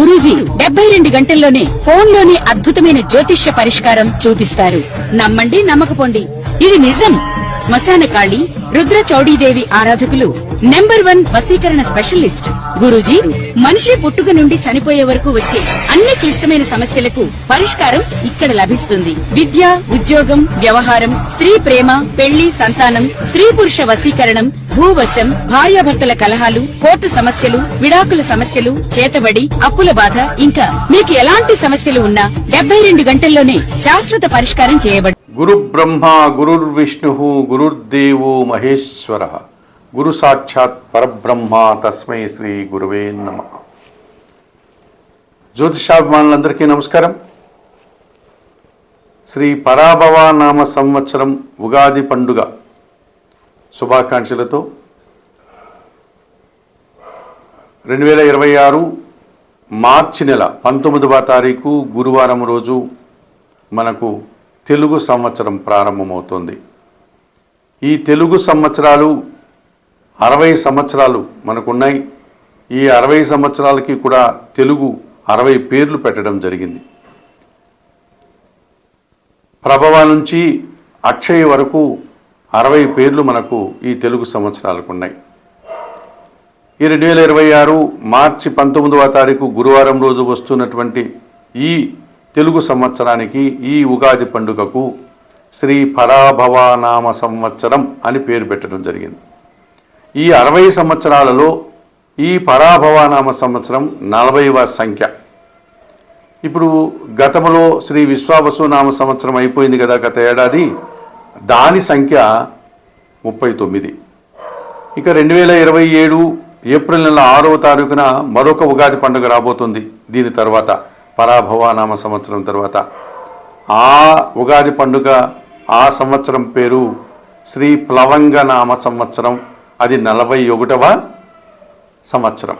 గురూజీ 72 గంటల్లోనే ఫోన్ లోనే అద్భుతమైన జ్యోతిష్య పరిష్కారం చూపిస్తారు. నమ్మండి, నమ్మకపోండి, ఇది నిజం. శ్మశాన కాళి రుద్ర చౌడీదేవి ఆరాధకులు నంబర్ 1 వశీకరణ స్పెషలిస్ట్ గురూజీ. మనిషి పుట్టుక నుండి చనిపోయే వరకు వచ్చే అన్ని క్లిష్టమైన సమస్యలకు పరిష్కారం ఇక్కడ లభిస్తుంది. విద్య, ఉద్యోగం, వ్యవహారం, స్త్రీ ప్రేమ, పెళ్లి, సంతానం, స్త్రీ పురుష వశీకరణం, భూవశం, భార్యాభర్తల కలహాలు, కోర్టు సమస్యలు, విడాకుల సమస్యలు, చేతబడి, అప్పుల బాధ, ఇంకా మీకు ఎలాంటి సమస్యలు ఉన్నా 72 గంటల్లోనే శాశ్వత పరిష్కారం చేయబడి. గురు బ్రహ్మ గురుర్విష్ణు గురుర్దేవో మహేశ్వర గురు సాక్షాత్ పరబ్రహ్మ తస్మై శ్రీ గురువే నమః. జ్యోతిషాభిమానులందరికీ నమస్కారం. శ్రీ పరాభవ నామ సంవత్సరం ఉగాది పండుగ శుభాకాంక్షలతో 2026 మార్చి నెల 19వ తారీఖు గురువారం రోజు మనకు తెలుగు సంవత్సరం ప్రారంభమవుతోంది. ఈ తెలుగు సంవత్సరాలు 60 సంవత్సరాలు మనకున్నాయి. ఈ 60 సంవత్సరాలకి కూడా తెలుగు 60 పేర్లు పెట్టడం జరిగింది. ప్రభవ నుంచి అక్షయ వరకు 60 పేర్లు మనకు ఈ తెలుగు సంవత్సరాలకు ఉన్నాయి. ఈ 2026 మార్చి 19వ తారీఖు గురువారం రోజు వస్తున్నటువంటి ఈ తెలుగు సంవత్సరానికి, ఈ ఉగాది పండుగకు శ్రీ పరాభవ నామ సంవత్సరం అని పేరు పెట్టడం జరిగింది. ఈ 60 సంవత్సరాలలో ఈ పరాభవ నామ సంవత్సరం 40వ సంఖ్య. ఇప్పుడు గతంలో శ్రీ విశ్వావసు నామ సంవత్సరం అయిపోయింది కదా గత ఏడాది, దాని సంఖ్య 39. ఇక 2027 ఏప్రిల్ నెల 6వ తారీఖున మరొక ఉగాది పండుగ రాబోతుంది. దీని తర్వాత పరాభవ నామ సంవత్సరం తర్వాత ఆ ఉగాది పండుగ, ఆ సంవత్సరం పేరు శ్రీ ప్లవంగ నామ సంవత్సరం. అది 41వ సంవత్సరం.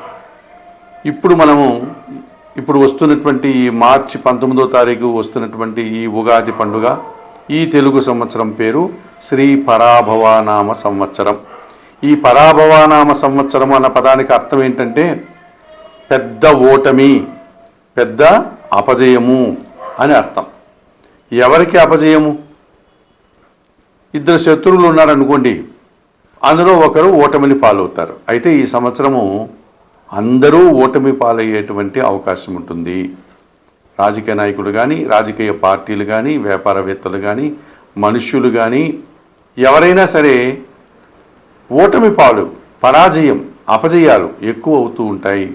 ఇప్పుడు వస్తున్నటువంటి ఈ మార్చి 19వ తారీఖు వస్తున్నటువంటి ఈ ఉగాది పండుగ, ఈ తెలుగు సంవత్సరం పేరు శ్రీ పరాభవ నామ సంవత్సరం. ఈ పరాభవ నామ సంవత్సరం అన్న పదానికి అర్థం ఏంటంటే పెద్ద ఓటమి, పెద్ద అపజయము అని అర్థం. ఎవరికి అపజయము? ఇద్దరు శత్రువులు ఉన్నారనుకోండి, అందులో ఒకరు ఓటమిని పాలవుతారు. అయితే ఈ సంవత్సరము అందరూ ఓటమి పాలయ్యేటువంటి అవకాశం ఉంటుంది. రాజకీయ నాయకులు కానీ, రాజకీయ పార్టీలు కానీ, వ్యాపారవేత్తలు కానీ, మనుష్యులు కానీ, ఎవరైనా సరే ఓటమి పాలు, పరాజయం, అపజయాలు ఎక్కువ అవుతూ ఉంటాయి.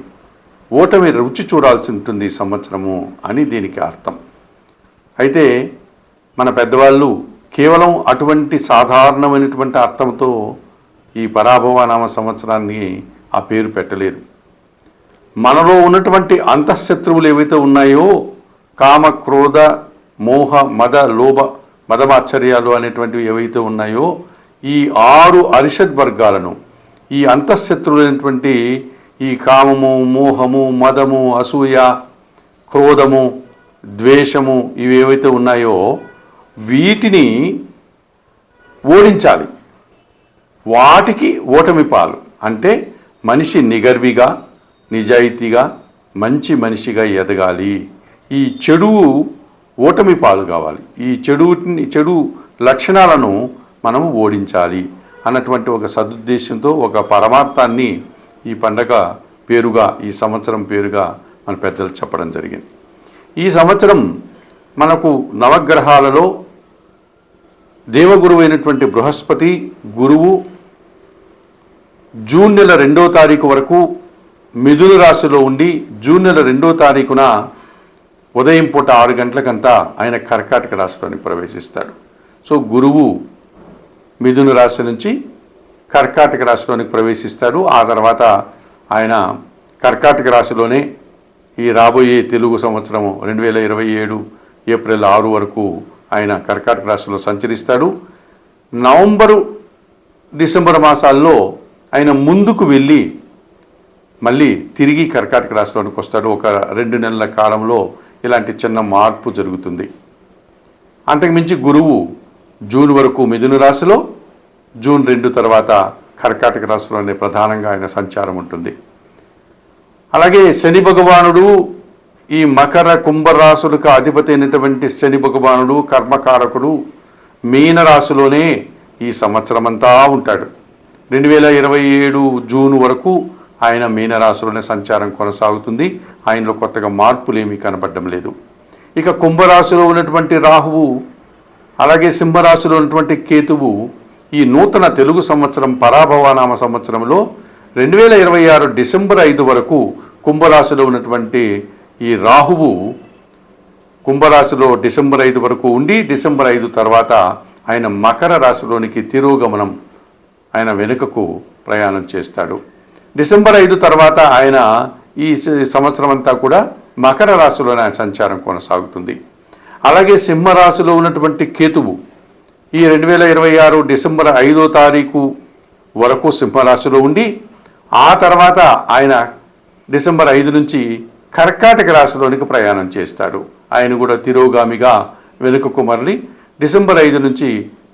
ఓటమి రుచి చూడాల్సి ఉంటుంది ఈ సంవత్సరము అని దీనికి అర్థం. అయితే మన పెద్దవాళ్ళు కేవలం అటువంటి సాధారణమైనటువంటి అర్థంతో ఈ పరాభవ నామ సంవత్సరాన్ని ఆ పేరు పెట్టలేదు. మనలో ఉన్నటువంటి అంతఃశత్రువులు ఏవైతే ఉన్నాయో, కామ, క్రోధ, మోహ, మద, లోభ, మదమాశ్చర్యాలు అనేటువంటివి ఏవైతే ఉన్నాయో, ఈ 6 అరిషడ్ వర్గాలను, ఈ అంతఃశత్రువులైనటువంటి ఈ కామము, మోహము, మదము, అసూయ, క్రోధము, ద్వేషము, ఇవి ఏవైతే ఉన్నాయో వీటిని ఓడించాలి. వాటికి ఓటమి పాలు. అంటే మనిషి నిగర్విగా, నిజాయితీగా, మంచి మనిషిగా ఎదగాలి. ఈ చెడు ఓటమి పాలు కావాలి. ఈ చెడు లక్షణాలను మనం ఓడించాలి అన్నటువంటి ఒక సదుద్దేశంతో, ఒక పరమార్థాన్ని ఈ పండగ పేరుగా, ఈ సంవత్సరం పేరుగా మన పెద్దలు చెప్పడం జరిగింది. ఈ సంవత్సరం మనకు నవగ్రహాలలో దేవగురువు అయినటువంటి బృహస్పతి గురువు జూన్ నెల 2వ తారీఖు వరకు మిథున రాశిలో ఉండి, జూన్ నెల 2వ తారీఖున ఉదయం పూట 6 గంటలకంతా ఆయన కర్కాటక రాశిలోనికి ప్రవేశిస్తాడు. సో గురువు మిథున రాశి నుంచి కర్కాటక రాశిలోనికి ప్రవేశిస్తాడు. ఆ తర్వాత ఆయన కర్కాటక రాశిలోనే ఈ రాబోయే తెలుగు సంవత్సరం 2027 ఏప్రిల్ 6 వరకు ఆయన కర్కాటక రాశిలో సంచరిస్తాడు. నవంబరు, డిసెంబర్ మాసాల్లో ఆయన ముందుకు వెళ్ళి మళ్ళీ తిరిగి కర్కాటక రాశిలోనికి వస్తాడు. ఒక 2 నెలల కాలంలో ఇలాంటి చిన్న మార్పు జరుగుతుంది. అంతకుమించి గురువు జూన్ వరకు మిథున రాశిలో, జూన్ 2 తర్వాత కర్కాటక రాశిలోనే ప్రధానంగా ఆయన సంచారం ఉంటుంది. అలాగే శని భగవానుడు ఈ మకర కుంభరాశులకు అధిపతి అయినటువంటి శని భగవానుడు కర్మకారకుడు మీనరాశిలోనే ఈ సంవత్సరం అంతా ఉంటాడు. 2027 జూన్ వరకు ఆయన మీనరాశిలోనే సంచారం కొనసాగుతుంది. ఆయనలో కొత్తగా మార్పులు ఏమీ కనబడడం లేదు. ఇక కుంభరాశిలో ఉన్నటువంటి రాహువు, అలాగే సింహరాశిలో ఉన్నటువంటి కేతువు ఈ నూతన తెలుగు సంవత్సరం పరాభవనామ సంవత్సరంలో 2026 డిసెంబర్ 5 వరకు కుంభరాశిలో ఉన్నటువంటి ఈ రాహువు కుంభరాశిలో డిసెంబర్ 5 వరకు ఉండి డిసెంబర్ 5 తర్వాత ఆయన మకర రాశిలోనికి తిరోగమనం, ఆయన వెనుకకు ప్రయాణం చేస్తాడు. డిసెంబర్ 5 తర్వాత ఆయన ఈ సంవత్సరం అంతా కూడా మకర రాశిలోనే ఆయన సంచారం కొనసాగుతుంది. అలాగే సింహరాశిలో ఉన్నటువంటి కేతువు ఈ 2026 డిసెంబర్ 5వ తారీఖు వరకు సింహరాశిలో ఉండి ఆ తర్వాత ఆయన డిసెంబర్ 5 నుంచి కర్కాటక రాశిలోనికి ప్రయాణం చేస్తాడు. ఆయన కూడా తిరోగామిగా వెనుకకు మరలి డిసెంబర్ 5 నుంచి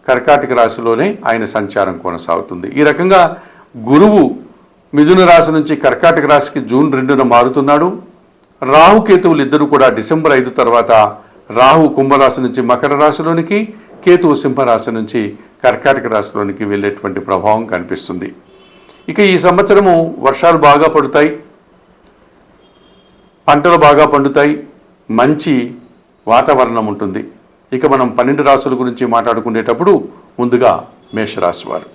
కర్కాటక రాశిలోనే ఆయన సంచారం కొనసాగుతుంది. ఈ రకంగా గురువు మిథున రాశి నుంచి కర్కాటక రాశికి జూన్ 2న మారుతున్నాడు. రాహుకేతువులు ఇద్దరు కూడా డిసెంబర్ 5 తర్వాత రాహు కుంభరాశి నుంచి మకర రాశిలోనికి, కేతువు సింహరాశి నుంచి కర్కాటక రాశిలోనికి వెళ్ళేటువంటి ప్రభావం కనిపిస్తుంది. ఇక ఈ సంవత్సరము వర్షాలు బాగా పడుతాయి, పంటలు బాగా పండుతాయి, మంచి వాతావరణం ఉంటుంది. ఇక మనం 12 రాశుల గురించి మాట్లాడుకునేటప్పుడు ముందుగా మేషరాశి వారు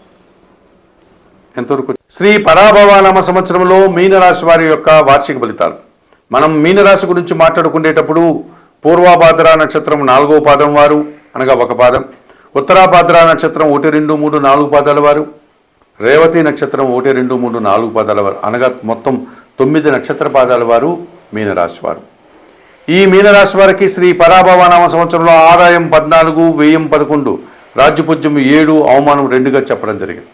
ఎంతవరకు శ్రీ పరాభవనామ సంవత్సరంలో మీనరాశి వారి యొక్క వార్షిక ఫలితాలు. మనం మీనరాశి గురించి మాట్లాడుకునేటప్పుడు పూర్వాభాద్ర నక్షత్రం 4వ పాదం వారు అనగా ఒక పాదం, ఉత్తరాభాద్ర నక్షత్రం 1, 2, 3, 4 పాదాల వారు, రేవతి నక్షత్రం 1, 2, 3, 4 పాదాల వారు అనగా మొత్తం 9 నక్షత్ర పాదాల వారు మీనరాశి వారు. ఈ మీనరాశి వారికి శ్రీ పరాభవనామ సంవత్సరంలో ఆదాయం 14, వ్యయం 11, రాజ్యపూజ్యం 7, అవమానం 2గా చెప్పడం జరిగింది.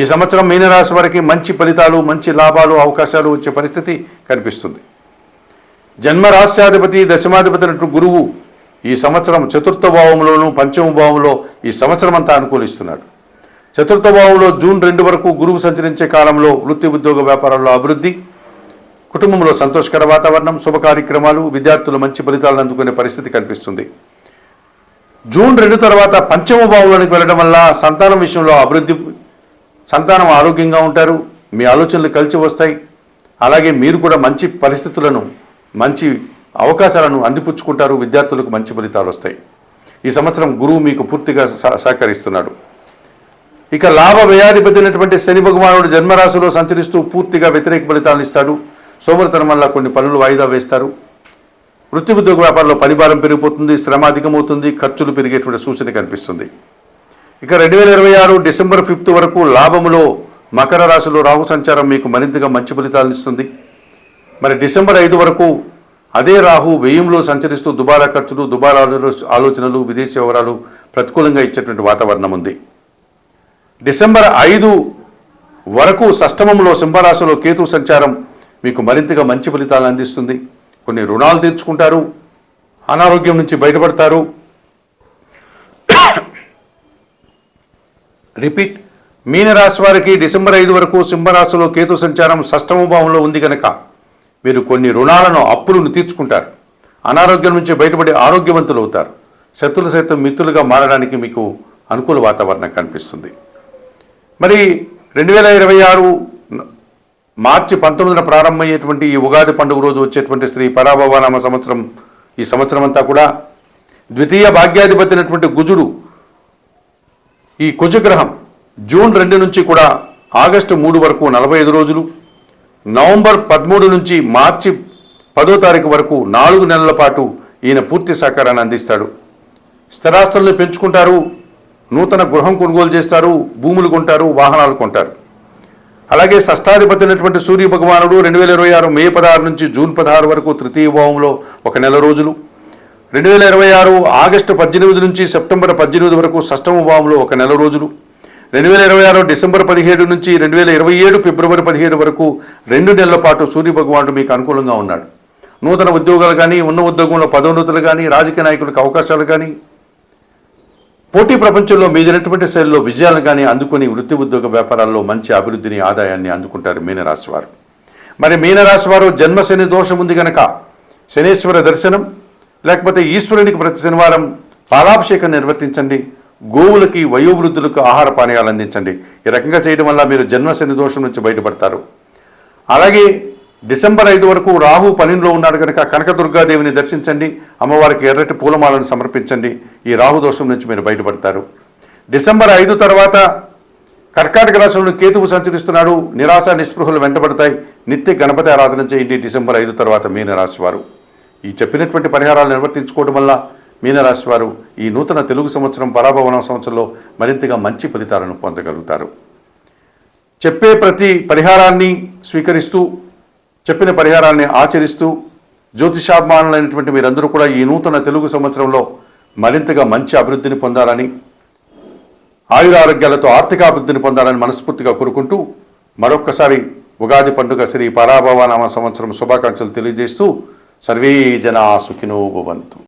ఈ సంవత్సరం మీనరాశి వారికి మంచి ఫలితాలు, మంచి లాభాలు, అవకాశాలు వచ్చే పరిస్థితి కనిపిస్తుంది. జన్మరాశ్యాధిపతి దశమాధిపతి అయినటువంటి గురువు ఈ సంవత్సరం 4వ భావంలోను 5వ భావంలో ఈ సంవత్సరం అంతా అనుకూలిస్తున్నాడు. 4వ భావంలో జూన్ 2 వరకు గురువు సంచరించే కాలంలో వృత్తి, ఉద్యోగ, వ్యాపారాల్లో అభివృద్ధి, కుటుంబంలో సంతోషకర వాతావరణం, శుభ కార్యక్రమాలు, విద్యార్థులు మంచి ఫలితాలను అందుకునే పరిస్థితి కనిపిస్తుంది. జూన్ 2 తర్వాత 5వ భావంలోనికి వెళ్ళడం వల్ల సంతానం విషయంలో అభివృద్ధి, సంతానం ఆరోగ్యంగా ఉంటారు, మీ ఆలోచనలు కలిసి వస్తాయి. అలాగే మీరు కూడా మంచి పరిస్థితులను, మంచి అవకాశాలను అందిపుచ్చుకుంటారు. విద్యార్థులకు మంచి ఫలితాలు వస్తాయి. ఈ సంవత్సరం గురువు మీకు పూర్తిగా సహకరిస్తున్నాడు. ఇక లాభ వ్యయాధిపతి అయినటువంటి శని భగవానుడు జన్మరాశిలో సంచరిస్తూ పూర్తిగా వ్యతిరేక ఫలితాలను ఇస్తాడు. సోమరితనం వల్ల కొన్ని పనులు వాయిదా వేస్తారు. వృత్తి, ఉద్యోగ, వ్యాపారంలో పనిభారం పెరిగిపోతుంది, శ్రమ అధికమవుతుంది, ఖర్చులు పెరిగేటువంటి సూచన కనిపిస్తుంది. ఇక 2026 డిసెంబర్ 5 వరకు లాభములో మకర రాశిలో రాహు సంచారం మీకు మరింతగా మంచి ఫలితాలను ఇస్తుంది. మరి డిసెంబర్ 5 వరకు అదే రాహు వ్యయంలో సంచరిస్తూ దుబారా ఖర్చులు, దుబారా ఆలోచనలు, విదేశీ వ్యవహారాలు ప్రతికూలంగా ఇచ్చేటువంటి వాతావరణం ఉంది. డిసెంబర్ 5 వరకు షష్టమంలో సింహరాశిలో కేతు సంచారం మీకు మరింతగా మంచి ఫలితాలను అందిస్తుంది. కొన్ని రుణాలు తీర్చుకుంటారు, అనారోగ్యం నుంచి బయటపడతారు. రిపీట్, మీనరాశి వారికి డిసెంబర్ 5 వరకు సింహరాశిలో కేతు సంచారం షష్టమ భావంలో ఉంది కనుక మీరు కొన్ని రుణాలను, అప్పులను తీర్చుకుంటారు. అనారోగ్యం నుంచి బయటపడి ఆరోగ్యవంతులు అవుతారు. శత్రులు సైతం మిత్రులుగా మారడానికి మీకు అనుకూల వాతావరణం కనిపిస్తుంది. మరి 2026 మార్చి 19న ప్రారంభమయ్యేటువంటి ఈ ఉగాది పండుగ రోజు వచ్చేటువంటి శ్రీ పరాభవనామ సంవత్సరం, ఈ సంవత్సరం అంతా కూడా ద్వితీయ భాగ్యాధిపతి అయినటువంటి కుజుడు, ఈ కుజగ్రహం జూన్ 2 నుంచి కూడా ఆగస్టు 3 వరకు 45 రోజులు, నవంబర్ 13 నుంచి మార్చి 10వ తారీఖు వరకు 4 నెలల పాటు ఈయన పూర్తి సహకారాన్ని అందిస్తాడు. స్థిరాస్తుల్ని పెంచుకుంటారు, నూతన గృహం కొనుగోలు చేస్తారు, భూములు కొంటారు, వాహనాలు కొంటారు. అలాగే షష్టాధిపతి అయినటువంటి సూర్య భగవానుడు 2026 మే 16 నుంచి జూన్ 16 వరకు తృతీయ భావంలో 1 నెల రోజులు, 2026 ఆగస్టు 18 నుంచి సెప్టెంబర్ 18 వరకు షష్టమ భావంలో 1 నెల రోజులు, 2026 డిసెంబర్ 17 నుంచి 2027 ఫిబ్రవరి 17 వరకు 2 నెలల పాటు సూర్య భగవానుడు మీకు అనుకూలంగా ఉన్నాడు. నూతన ఉద్యోగాలు కానీ, ఉన్న ఉద్యోగంలో పదోన్నతులు కానీ, రాజకీయ నాయకులకు అవకాశాలు కానీ, పోటీ ప్రపంచంలో మీదైనటువంటి శైలిలో విజయాలను కానీ అందుకుని వృత్తి, ఉద్యోగ, వ్యాపారాల్లో మంచి అభివృద్ధిని, ఆదాయాన్ని అందుకుంటారు మీనరాశి వారు. మరి మీనరాశి వారు జన్మశని దోషం ఉంది కనుక శనేశ్వర దర్శనం, లేకపోతే ఈశ్వరునికి ప్రతి శనివారం పాలాభిషేకం నిర్వర్తించండి. గోవులకి వయోవృద్ధులకు ఆహార పానీయాలు అందించండి. ఈ రకంగా చేయడం వల్ల మీరు జన్మశని దోషం నుంచి బయటపడతారు. అలాగే డిసెంబర్ 5 వరకు రాహు పనిలో ఉన్నాడు కనుక కనకదుర్గాదేవిని దర్శించండి. అమ్మవారికి ఎర్రటి పూలమాలను సమర్పించండి. ఈ రాహు దోషం నుంచి మీరు బయటపడతారు. డిసెంబర్ 5 తర్వాత కర్కాటక రాశిలో కేతువు సంచరిస్తున్నాడు. నిరాశ నిస్పృహలు వెంటబడతాయి. నిత్య గణపతి ఆరాధన చేయండి. డిసెంబర్ 5 తర్వాత మీనరాశి వారు ఈ చెప్పినటువంటి పరిహారాలు నిర్వర్తించుకోవడం వల్ల మీనరాశి వారు ఈ నూతన తెలుగు సంవత్సరం పరాభవన సంవత్సరంలో మరింతగా మంచి ఫలితాలను పొందగలుగుతారు. చెప్పే ప్రతి పరిహారాన్ని స్వీకరిస్తూ, చెప్పిన పరిహారాన్ని ఆచరిస్తూ, జ్యోతిషాభిమానులైనటువంటి మీరందరూ కూడా ఈ నూతన తెలుగు సంవత్సరంలో మరింతగా మంచి అభివృద్ధిని పొందాలని, ఆయురారోగ్యాలతో ఆర్థికాభివృద్ధిని పొందాలని మనస్ఫూర్తిగా కోరుకుంటూ మరొక్కసారి ఉగాది పండుగ శ్రీ పరాభవనామ సంవత్సరం శుభాకాంక్షలు తెలియజేస్తూ సర్వే జనా సుఖినో భవంతు.